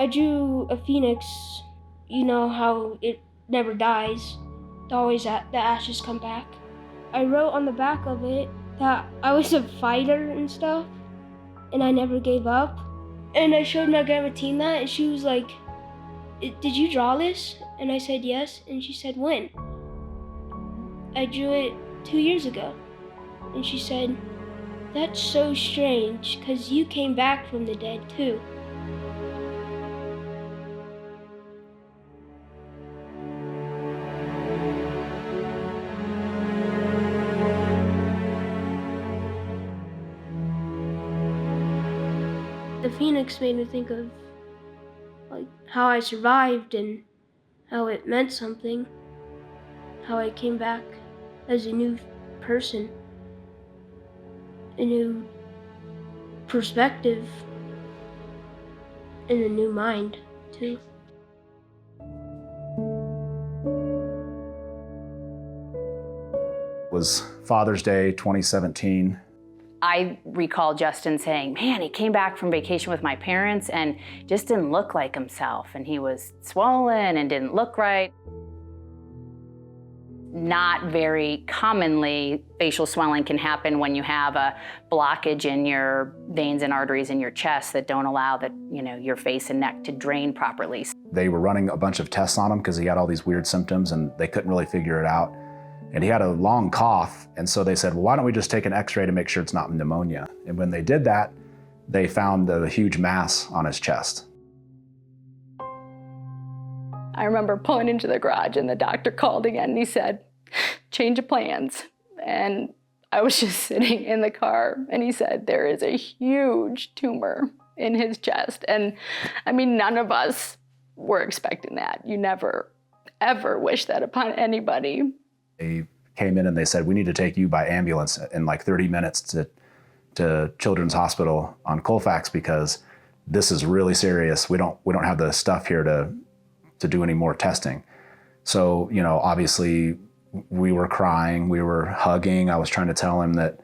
I drew a phoenix. You know how it never dies. Always the ashes come back. I wrote on the back of it that I was a fighter and stuff, and I never gave up. And I showed my grandma Tina, and she was like, "Did you draw this?" And I said yes, and she said, "When?" I drew it 2 years ago. And she said, "That's so strange, because you came back from the dead too." The phoenix made me think of like how I survived and how it meant something, how I came back as a new person, a new perspective, and a new mind too. It was Father's Day 2017. I recall Justin saying, "Man, he came back from vacation with my parents and just didn't look like himself, and he was swollen and didn't look right." Not very commonly, facial swelling can happen when you have a blockage in your veins and arteries in your chest that don't allow your face and neck to drain properly. They were running a bunch of tests on him because he had all these weird symptoms and they couldn't really figure it out. And he had a long cough, and so they said, "Well, why don't we just take an x-ray to make sure it's not pneumonia?" And when they did that, they found a huge mass on his chest. I remember pulling into the garage and the doctor called again and he said, "Change of plans." And I was just sitting in the car and he said, "There is a huge tumor in his chest." And I mean, none of us were expecting that. You never, ever wish that upon anybody. They came in and they said, "We need to take you by ambulance in like 30 minutes to Children's Hospital on Colfax because this is really serious. We don't have the stuff here to do any more testing." So, obviously we were crying, we were hugging. I was trying to tell him that,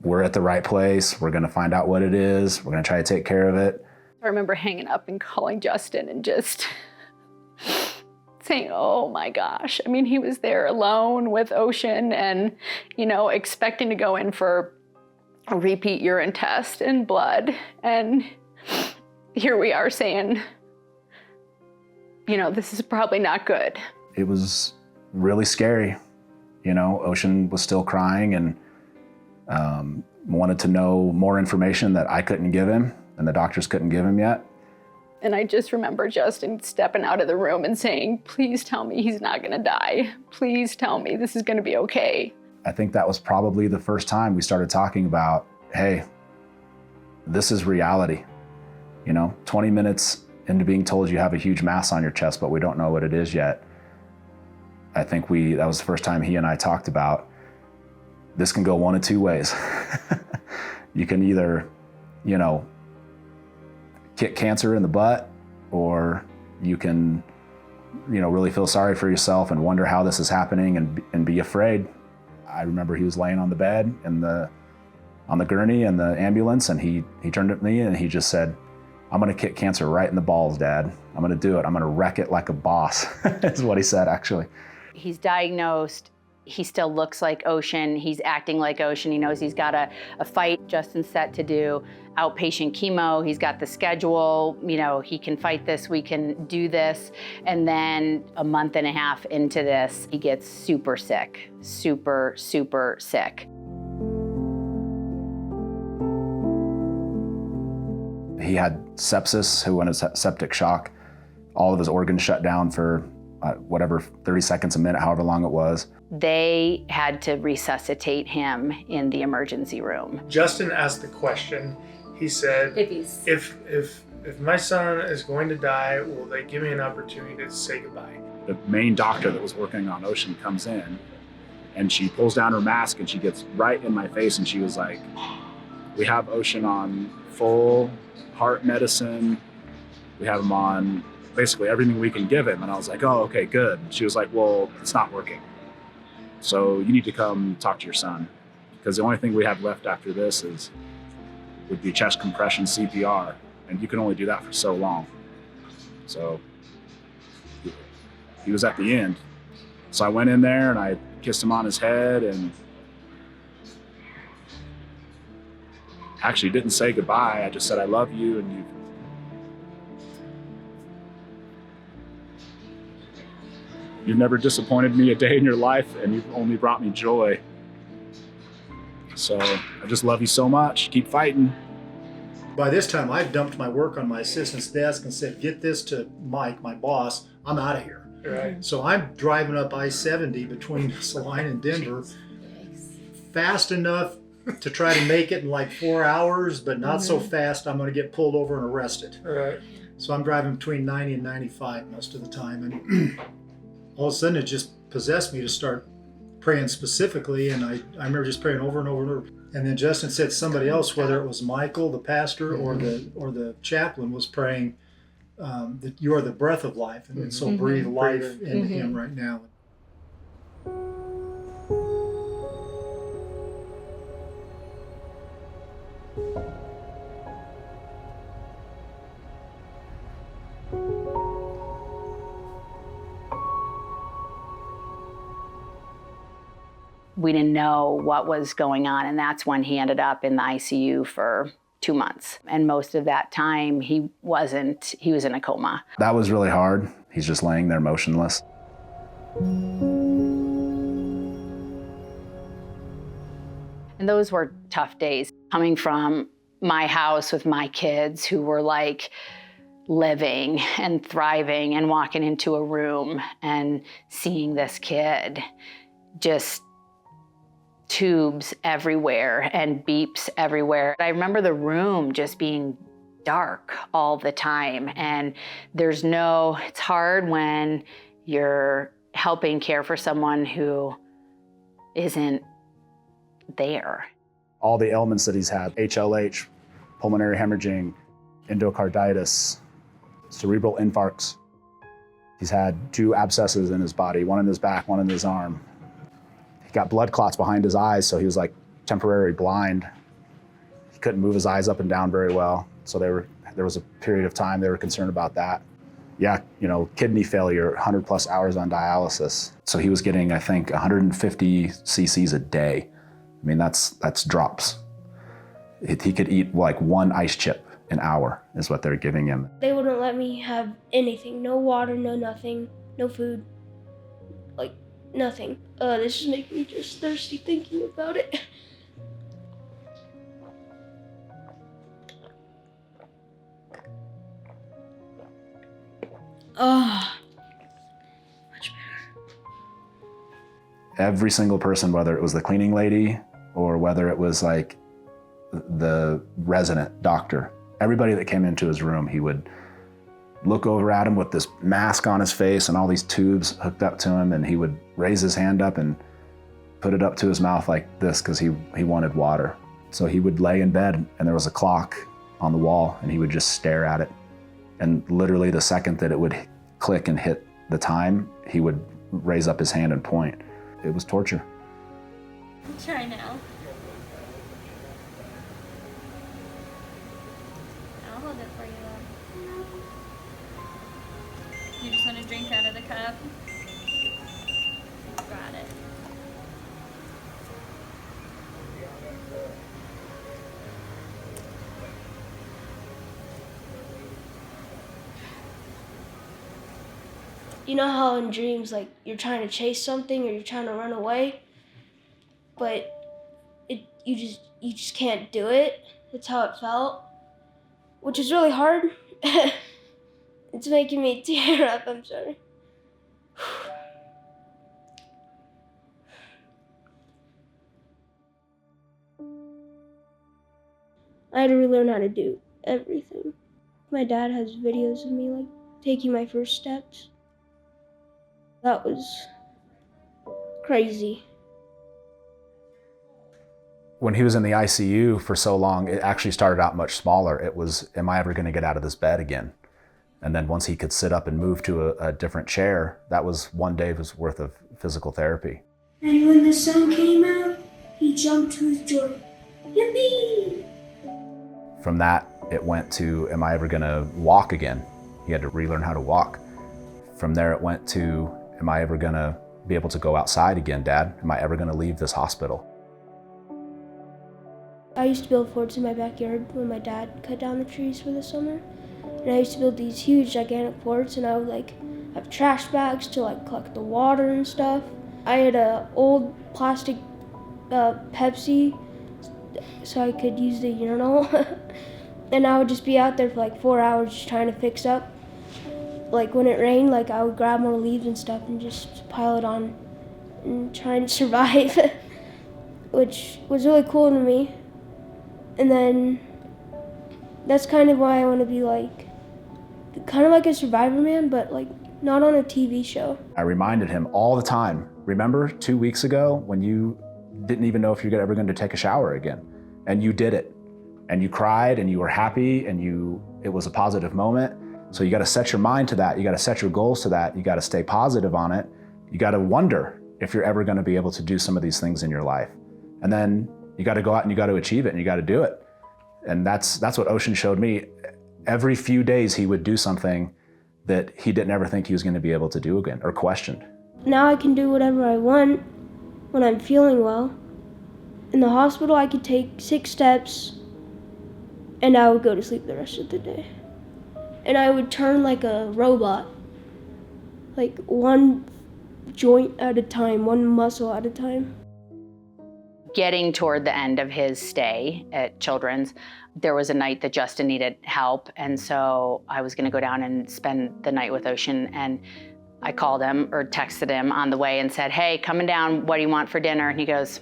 we're at the right place. We're going to find out what it is. We're going to try to take care of it. I remember hanging up and calling Justin and just saying, "Oh my gosh." I mean, he was there alone with Ocean and, expecting to go in for a repeat urine test and blood. And here we are saying, this is probably not good. It was really scary. Ocean was still crying and wanted to know more information that I couldn't give him and the doctors couldn't give him yet. And I just remember Justin stepping out of the room and saying, "Please tell me he's not gonna die. Please tell me this is gonna be okay." I think that was probably the first time we started talking about, hey, this is reality. 20 minutes into being told you have a huge mass on your chest, but we don't know what it is yet. I think that was the first time he and I talked about, this can go one of two ways. You can either, kick cancer in the butt, or you can, really feel sorry for yourself and wonder how this is happening and be afraid. I remember he was laying on the bed on the gurney in the ambulance, and he turned at me and he just said, "I'm gonna kick cancer right in the balls, Dad. I'm gonna do it. I'm gonna wreck it like a boss," is what he said, actually. He's diagnosed. He still looks like Ocean. He's acting like Ocean. He knows he's got a fight Justin's set to do, outpatient chemo. He's got the schedule. He can fight this, we can do this. And then a month and a half into this, he gets super sick, super, super sick. He had sepsis, who went into septic shock. All of his organs shut down for 30 seconds, a minute, however long it was. They had to resuscitate him in the emergency room. Justin asked the question. He said, if my son is going to die, will they give me an opportunity to say goodbye? The main doctor that was working on Ocean comes in and she pulls down her mask and she gets right in my face and she was like, "We have Ocean on full heart medicine. We have him on basically everything we can give him." And I was like, "Oh, okay, good." She was like, "Well, it's not working. So you need to come talk to your son, because the only thing we have left after this would be chest compression CPR." and you can only do that for so long. So he was at the end. So I went in there and I kissed him on his head and actually didn't say goodbye. I just said, I love you, and you've never disappointed me a day in your life, and you've only brought me joy. So I just love you so much. Keep fighting. By this time, I've dumped my work on my assistant's desk and said, get this to Mike, my boss, I'm out of here. Right. So I'm driving up I-70 between Saline and Denver, fast enough to try to make it in like 4 hours, but not so fast I'm going to get pulled over and arrested. Right. So I'm driving between 90 and 95 most of the time. And all of a sudden it just possessed me to start praying specifically. And I remember just praying over and over and over. And then Justin said somebody else, whether it was Michael, the pastor, or the chaplain, was praying that you are the breath of life. And so breathe life into him right now. We didn't know what was going on, and that's when he ended up in the ICU for 2 months. And most of that time, he was in a coma. That was really hard. He's just laying there motionless. And those were tough days. Coming from my house with my kids who were like living and thriving, and walking into a room and seeing this kid just tubes everywhere and beeps everywhere. I remember the room just being dark all the time, and it's hard when you're helping care for someone who isn't there. All the ailments that he's had, HLH, pulmonary hemorrhaging, endocarditis, cerebral infarcts. He's had 2 abscesses in his body, one in his back, one in his arm. He got blood clots behind his eyes, so he was like temporarily blind. He couldn't move his eyes up and down very well. So there was a period of time they were concerned about that. Yeah, kidney failure, 100+ hours on dialysis. So he was getting, I think, 150 cc's a day. I mean, that's drops. He could eat like 1 ice chip an hour is what they're giving him. They wouldn't let me have anything. No water, no nothing, no food. Like, nothing. This is making me just thirsty thinking about it. Oh, much better. Every single person, whether it was the cleaning lady or whether it was like the resident doctor, everybody that came into his room, he would look over at him with this mask on his face and all these tubes hooked up to him, and he would raise his hand up and put it up to his mouth like this because he wanted water. So he would lay in bed and there was a clock on the wall and he would just stare at it. And literally the second that it would click and hit the time, he would raise up his hand and point. It was torture. Try now. I'll hold it for you though. You just want to drink out of the cup? Got it. You know how in dreams, like, you're trying to chase something or you're trying to run away, but you just can't do it? That's how it felt, which is really hard. It's making me tear up, I'm sorry. I had to relearn how to do everything. My dad has videos of me, like, taking my first steps. That was crazy. When he was in the ICU for so long, it actually started out much smaller. It was, am I ever going to get out of this bed again? And then once he could sit up and move to a different chair, that was 1 day's worth of physical therapy. And when the sun came out, he jumped with joy. Yippee! From that It went to, am I ever gonna walk again? He had to relearn how to walk. From there, it went to, am I ever gonna be able to go outside again, Dad? Am I ever gonna leave this hospital? I used to build forts in my backyard when my dad cut down the trees for the summer. And I used to build these huge, gigantic forts, and I would like have trash bags to like collect the water and stuff. I had a old plastic Pepsi so I could use the urinal. And I would just be out there for like 4 hours just trying to fix up. Like when it rained, like I would grab more leaves and stuff and just pile it on and try and survive, which was really cool to me. And then that's kind of why I want to be like, kind of like a Survivor Man, but like not on a TV show. I reminded him all the time, remember 2 weeks ago when you didn't even know if you're ever going to take a shower again? And you did it. And you cried and you were happy and it was a positive moment. So you got to set your mind to that. You got to set your goals to that. You got to stay positive on it. You got to wonder if you're ever going to be able to do some of these things in your life. And then you got to go out and you got to achieve it and you got to do it. And that's what Ocean showed me. Every few days he would do something that he didn't ever think he was going to be able to do again or questioned. Now I can do whatever I want when I'm feeling well. In the hospital, I could take 6 steps and I would go to sleep the rest of the day. And I would turn like a robot, like one joint at a time, one muscle at a time. Getting toward the end of his stay at Children's, there was a night that Justin needed help, and so I was gonna go down and spend the night with Ocean, and I called him or texted him on the way and said, hey, coming down, what do you want for dinner? And he goes,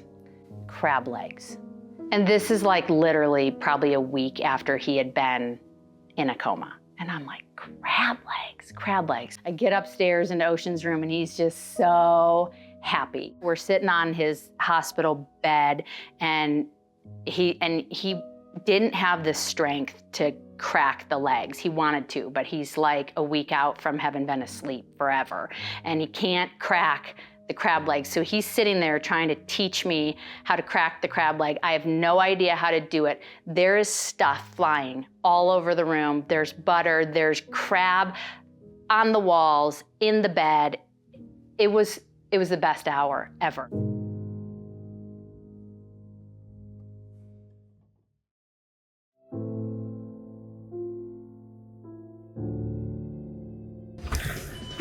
crab legs. And this is like literally probably a week after he had been in a coma. And I'm like, crab legs, crab legs. I get upstairs into Ocean's room and he's just so happy. We're sitting on his hospital bed and he didn't have the strength to crack the legs. He wanted to, but he's like a week out from having been asleep forever. And he can't crack the crab legs. So he's sitting there trying to teach me how to crack the crab leg. I have no idea how to do it. There is stuff flying all over the room. There's butter, there's crab on the walls, in the bed. It was the best hour ever.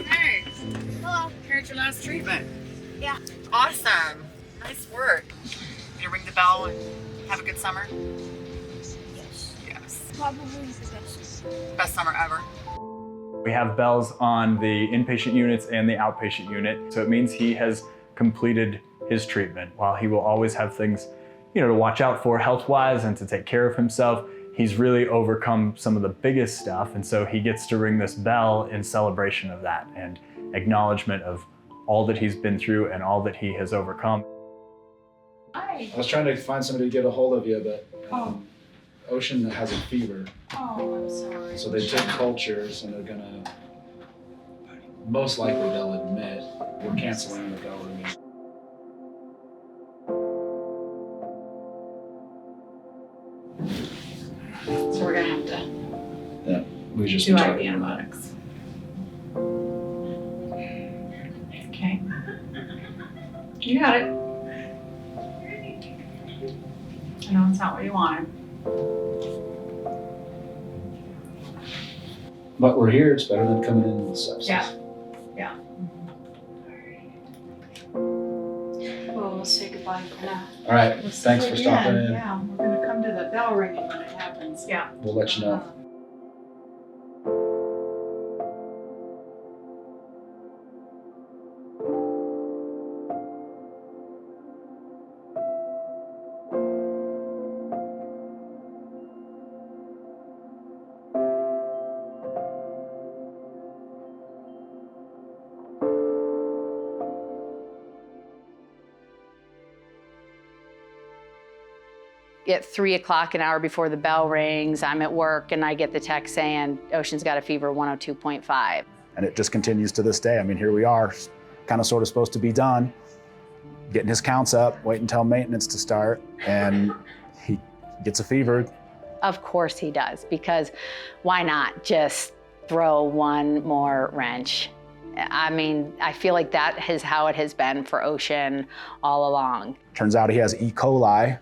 Hey. Hello. Here's your last treatment. Yeah. Awesome. Nice work. You gonna ring the bell and have a good summer? Yes. Yes. Probably the best. Best summer ever. We have bells on the inpatient units and the outpatient unit, so it means he has completed his treatment. While he will always have things, to watch out for health-wise and to take care of himself, he's really overcome some of the biggest stuff, and so he gets to ring this bell in celebration of that and acknowledgement of all that he's been through and all that he has overcome. Hi. I was trying to find somebody to get a hold of you, but Ocean has a fever. Oh, I'm sorry. So they took cultures and they're gonna, most likely they'll admit, we're canceling the bell ringing. So we're gonna have to Yeah, we just do tried. IV antibiotics. Okay. You got it. I know it's not what you wanted. But we're here, it's better than coming in with sepsis. Yeah. Yeah. Well, we'll say goodbye for now. All right, thanks for stopping in. Yeah, we're gonna come to the bell ringing when it happens. Yeah. We'll let you know. At 3 o'clock, an hour before the bell rings, I'm at work and I get the text saying, Ocean's got a fever 102.5. And it just continues to this day. I mean, here we are, kind of sort of supposed to be done, getting his counts up, waiting until maintenance to start, and he gets a fever, Of course he does, because why not just throw one more wrench? I mean, I feel like that is how it has been for Ocean all along. Turns out he has E. coli,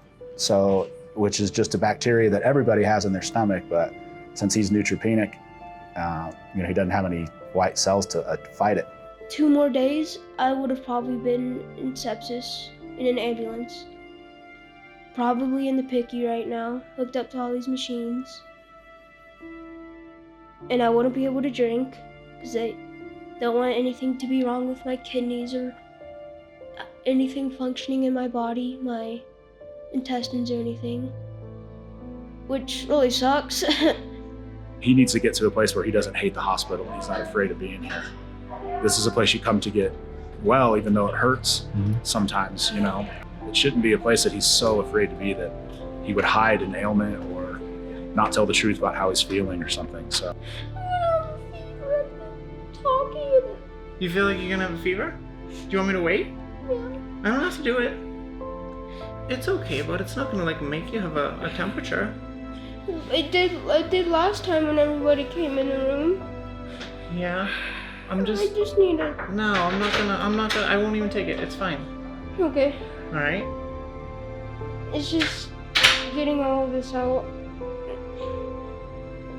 which is just a bacteria that everybody has in their stomach, but since he's neutropenic, he doesn't have any white cells to fight it. 2 more days, I would have probably been in sepsis, in an ambulance. Probably in the PICU right now, hooked up to all these machines. And I wouldn't be able to drink, because they don't want anything to be wrong with my kidneys or anything functioning in my body, my intestines or anything, which really sucks. He needs to get to a place where he doesn't hate the hospital. He's not afraid of being here. This is a place you come to get well, even though it hurts sometimes, It shouldn't be a place that he's so afraid to be that he would hide an ailment or not tell the truth about how he's feeling or something, so. You feel like you're gonna have a fever? Do you want me to wait? Yeah. I don't have to do it. It's okay, but it's not gonna make you have a temperature. I did last time when everybody came in the room. Yeah. I just need a... No, I'm not gonna, I won't even take it. It's fine. Okay. Alright? It's just getting all of this out.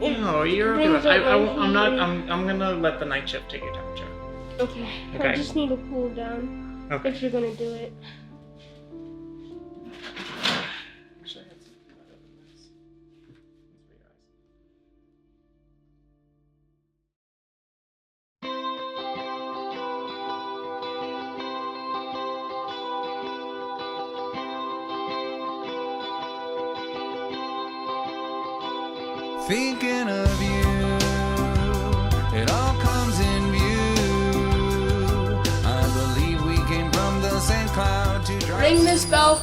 No, you're okay with it. I'm gonna let the night shift take your temperature. Okay. Okay. I just need to cool down. Okay. If you're gonna do it. Thinking of you, it all comes in view. I believe we came from the same cloud to drive. Ring this bell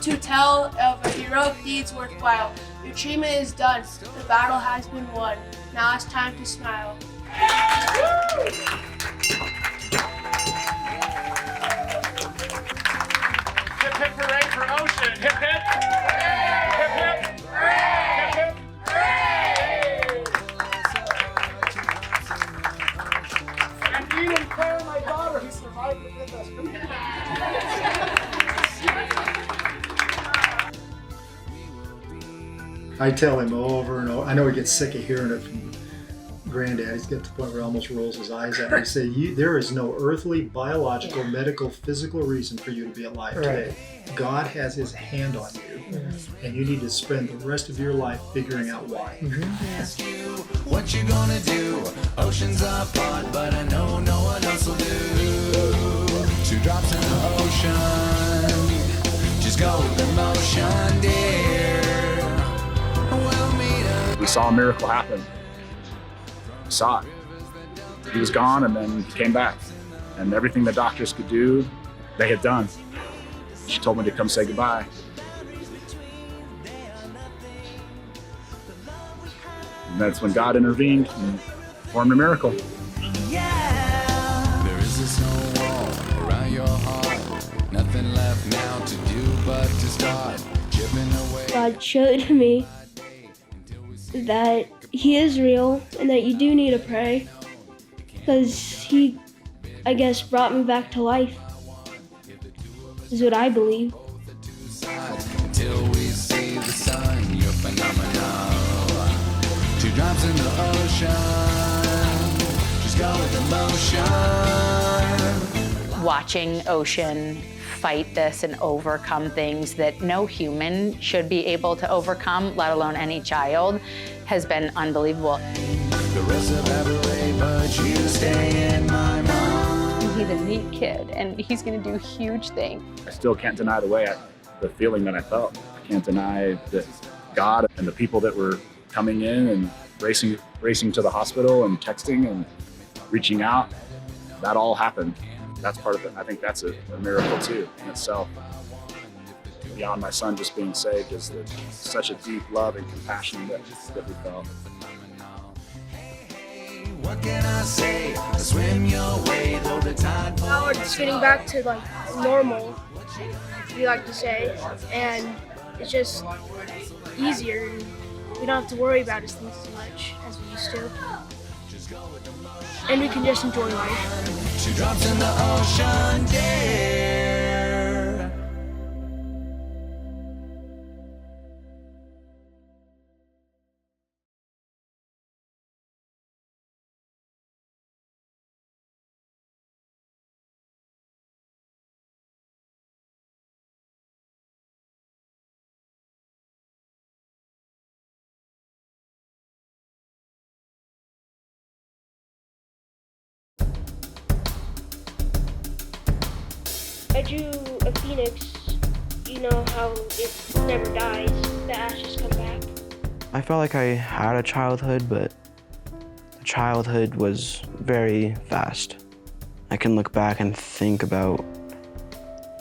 to tell of a heroic deeds worthwhile. Your treatment is done. The battle has been won. Now it's time to smile. Hip hip hooray for Ocean! Hip hip! Hip hip! Hip hip! And Ian Claire, my daughter, who survived with us. I tell him over and over. I know he gets sick of hearing it from Granddad. He's got to the point where he almost rolls his eyes at me. I say, there is no earthly, biological, medical, physical reason for you to be alive today. God has his hand on you, and you need to spend the rest of your life figuring out why. Ask you what you gonna do. Ocean's apart, but I know no one else will do. 2 drops in the ocean. Just go with the motion, dear. We'll meet up. We saw a miracle happen. We saw it. He was gone and then he came back. And everything the doctors could do, they had done. She told me to come say goodbye. And that's when God intervened and performed a miracle. There is a snow wall around your heart. Nothing left now to do but to start chipping away. God showed me that he is real and that you do need to pray, because he, I guess, brought me back to life, is what I believe. Until we see the sun, you're phenomenal. 2 drops in the ocean. Just go with the motion. Watching Ocean fight this and overcome things that no human should be able to overcome, let alone any child, has been unbelievable. The rest evaporate, but you stay in my mind. He's a neat kid, and he's gonna do huge things. I still can't deny the feeling that I felt. I can't deny that God and the people that were coming in and racing to the hospital and texting and reaching out, that all happened. That's part of it. I think that's a miracle too in itself. Beyond my son just being saved is such a deep love and compassion that we felt. What can I say? Swim your way though the tide. Now we're just getting back to normal, we like to say, and it's just easier. we don't have to worry about things as much as we used to. And we can just enjoy life. She drops in the ocean, dear. I drew a phoenix, you know how it never dies, the ashes come back. I felt like I had a childhood, but the childhood was very fast. I can look back and think about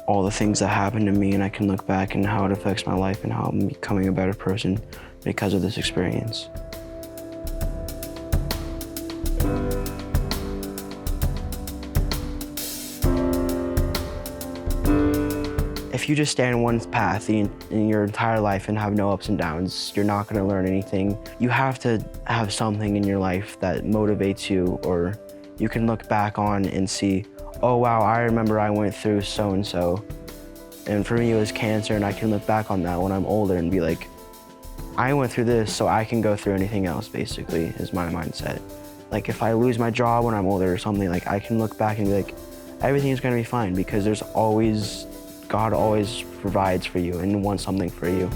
all the things that happened to me, and I can look back and how it affects my life and how I'm becoming a better person because of this experience. If you just stay on one path in your entire life and have no ups and downs, you're not going to learn anything. You have to have something in your life that motivates you, or you can look back on and see, oh wow, I remember I went through so-and-so. And for me it was cancer, and I can look back on that when I'm older and be like, I went through this so I can go through anything else, basically, is my mindset. Like if I lose my job when I'm older or something, like I can look back and be like, everything is going to be fine, because God always provides for you and wants something for you.